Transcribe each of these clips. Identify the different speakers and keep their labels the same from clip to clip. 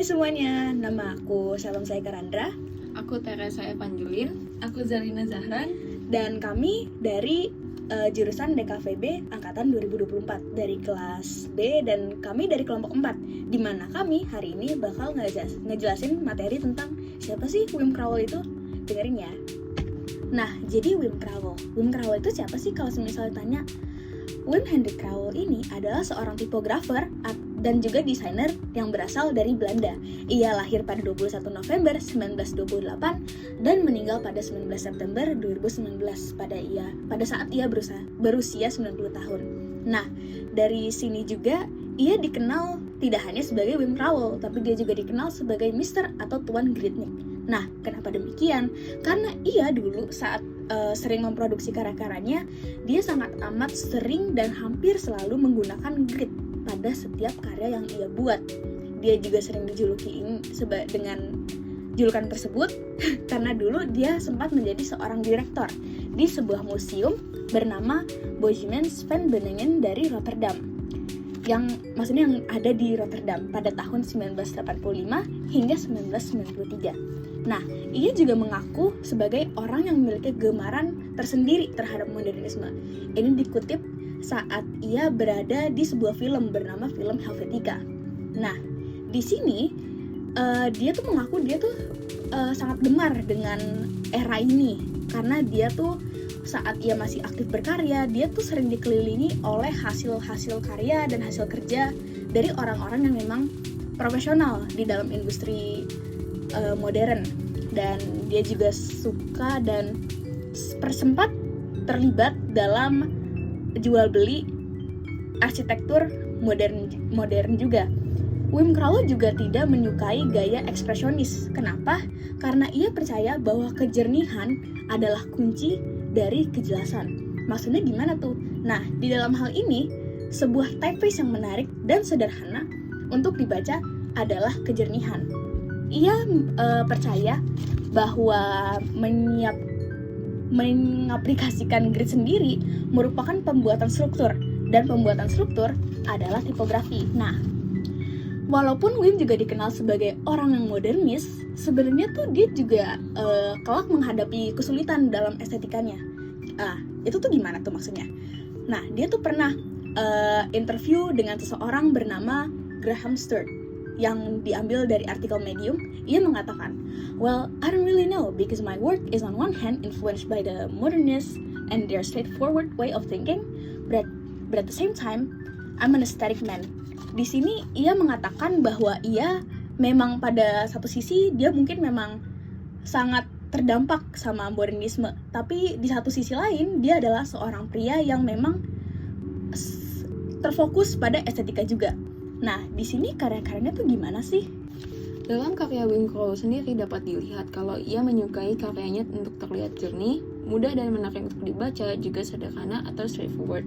Speaker 1: Semuanya, nama aku Salam saya Karandra.
Speaker 2: Aku Teresa Evangelin. Aku Zalina Zahran.
Speaker 1: Dan kami dari jurusan DKVB Angkatan 2024 dari kelas B, dan kami dari kelompok 4, di mana kami hari ini bakal ngejelasin materi tentang siapa sih Wim Crawell itu. Dengerin ya. Nah, jadi Wim Crawell itu siapa sih kalau misalnya tanya? Wim Hendrik Crawell ini adalah seorang tipografer dan juga desainer yang berasal dari Belanda. Ia lahir pada 21 November 1928 dan meninggal pada 19 September 2019 pada saat ia berusia 90 tahun. Nah, dari sini juga ia dikenal tidak hanya sebagai Wim Crawell, tapi dia juga dikenal sebagai Mr. atau Tuan Gritnik. Nah, kenapa demikian? Karena ia dulu saat sering memproduksi karya-karyanya, dia sangat amat sering dan hampir selalu menggunakan grit pada setiap karya yang ia buat. Dia juga sering dijuluki dengan julukan tersebut karena dulu dia sempat menjadi seorang direktur di sebuah museum bernama Boegmans van Beuningen dari Rotterdam. Yang ada di Rotterdam pada tahun 1985 hingga 1993. Nah, ia juga mengaku sebagai orang yang memiliki gemarahan tersendiri terhadap modernisme. Ini dikutip saat ia berada di sebuah film bernama film Helvetica. Nah, di sini dia tuh mengaku dia tuh sangat gemar dengan era ini karena dia tuh saat ia masih aktif berkarya, dia tuh sering dikelilingi oleh hasil-hasil karya dan hasil kerja dari orang-orang yang memang profesional di dalam industri modern. Dan dia juga suka dan sempat terlibat dalam jual beli arsitektur modern juga. Wim Crawell juga tidak menyukai gaya ekspresionis. Kenapa? Karena ia percaya bahwa kejernihan adalah kunci dari kejelasan. Maksudnya gimana tuh? Nah, di dalam hal ini, sebuah typeface yang menarik dan sederhana untuk dibaca adalah kejernihan. Ia percaya bahwa mengaplikasikan grid sendiri merupakan pembuatan struktur, dan pembuatan struktur adalah tipografi. Nah, walaupun Wim juga dikenal sebagai orang yang modernis, sebenarnya tuh dia juga kelak menghadapi kesulitan dalam estetikanya. Itu tuh gimana tuh maksudnya? Nah, dia tuh pernah interview dengan seseorang bernama Graham Stewart yang diambil dari artikel Medium. Ia mengatakan, "Well, I don't really know because my work is on one hand influenced by the modernists and their straightforward way of thinking, but at the same time, I'm an aesthetic man." Di sini ia mengatakan bahwa ia memang pada satu sisi dia mungkin memang sangat terdampak sama modernisme, tapi di satu sisi lain dia adalah seorang pria yang memang terfokus pada estetika juga. Nah, di sini karya-karyanya tuh gimana sih?
Speaker 2: Dalam karya Wim Crawell sendiri dapat dilihat kalau ia menyukai karyanya untuk terlihat jernih, mudah dan menarik untuk dibaca, juga sederhana atau straightforward.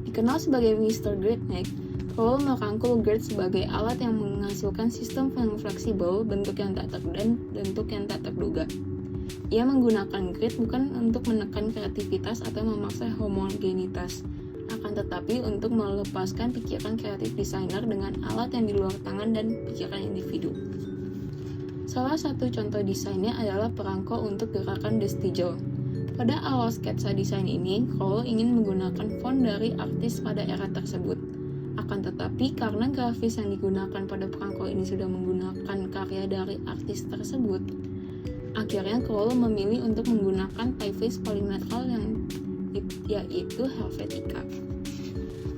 Speaker 2: Dikenal sebagai Mr. Gritnik, Crawell merangkul grid sebagai alat yang menghasilkan sistem yang fleksibel, bentuk yang tak terduga. Ia menggunakan grid bukan untuk menekan kreativitas atau memaksa homogenitas, akan tetapi untuk melepaskan pikiran kreatif desainer dengan alat yang di luar tangan dan pikiran individu. Salah satu contoh desainnya adalah perangko untuk gerakan Destigel. Pada awal sketsa desain ini, Crawell ingin menggunakan font dari artis pada era tersebut. Akan tetapi, karena grafis yang digunakan pada perangko ini sudah menggunakan karya dari artis tersebut, akhirnya Crawell memilih untuk menggunakan typeface paling netral yaitu Helvetica.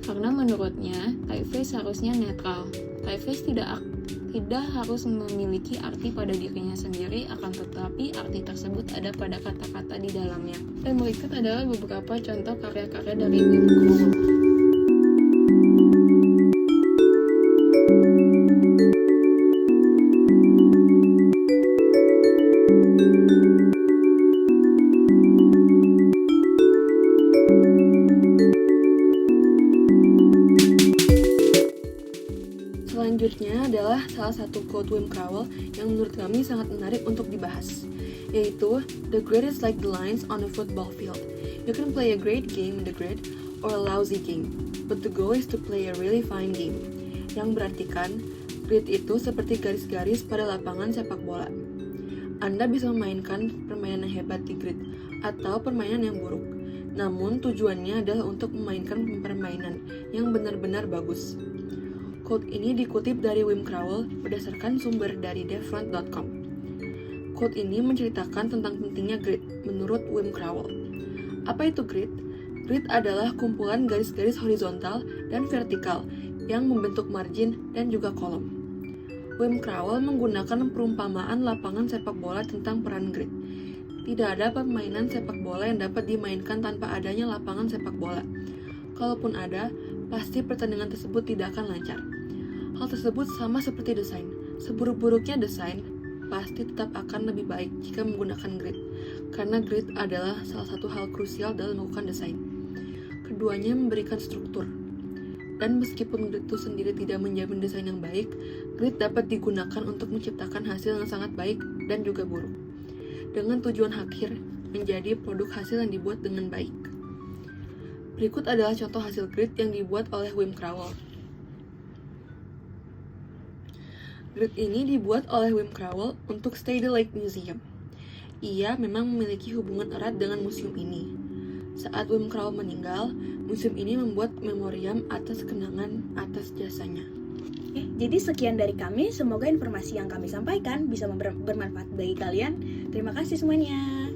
Speaker 2: Karena menurutnya, typeface harusnya netral. Typeface tidak harus memiliki arti pada dirinya sendiri, akan tetapi arti tersebut ada pada kata-kata di dalamnya. Dan berikut adalah beberapa contoh karya-karya dari Wim Crawell. Selanjutnya adalah salah satu quote Wim Crawell yang menurut kami sangat menarik untuk dibahas, yaitu "The grid is like the lines on a football field. You can play a great game in the grid or a lousy game, but the goal is to play a really fine game." Yang berartikan Grid itu seperti garis-garis pada lapangan sepak bola. Anda bisa memainkan permainan yang hebat di grid atau permainan yang buruk. Namun tujuannya adalah untuk memainkan permainan yang benar-benar bagus. Quote ini dikutip dari Wim Crowell berdasarkan sumber dari devfront.com. Quote ini menceritakan tentang pentingnya grid menurut Wim Crowell. Apa itu grid? Grid adalah kumpulan garis-garis horizontal dan vertikal yang membentuk margin dan juga kolom. Wim Crowell menggunakan perumpamaan lapangan sepak bola tentang peran grid. Tidak ada permainan sepak bola yang dapat dimainkan tanpa adanya lapangan sepak bola. Kalaupun ada, pasti pertandingan tersebut tidak akan lancar. Hal tersebut sama seperti desain. Seburuk-buruknya desain, pasti tetap akan lebih baik jika menggunakan grid, karena grid adalah salah satu hal krusial dalam melakukan desain. Keduanya memberikan struktur. Dan meskipun grid itu sendiri tidak menjamin desain yang baik, grid dapat digunakan untuk menciptakan hasil yang sangat baik dan juga buruk, dengan tujuan akhir menjadi produk hasil yang dibuat dengan baik. Berikut adalah contoh hasil grid yang dibuat oleh Wim Crowell. Grid ini dibuat oleh Wim Crowell untuk Stay the Lake Museum. Ia memang memiliki hubungan erat dengan museum ini. Saat Wim Crowell meninggal, museum ini membuat memoriam atas kenangan atas jasanya.
Speaker 1: Jadi sekian dari kami, semoga informasi yang kami sampaikan bisa bermanfaat bagi kalian. Terima kasih semuanya.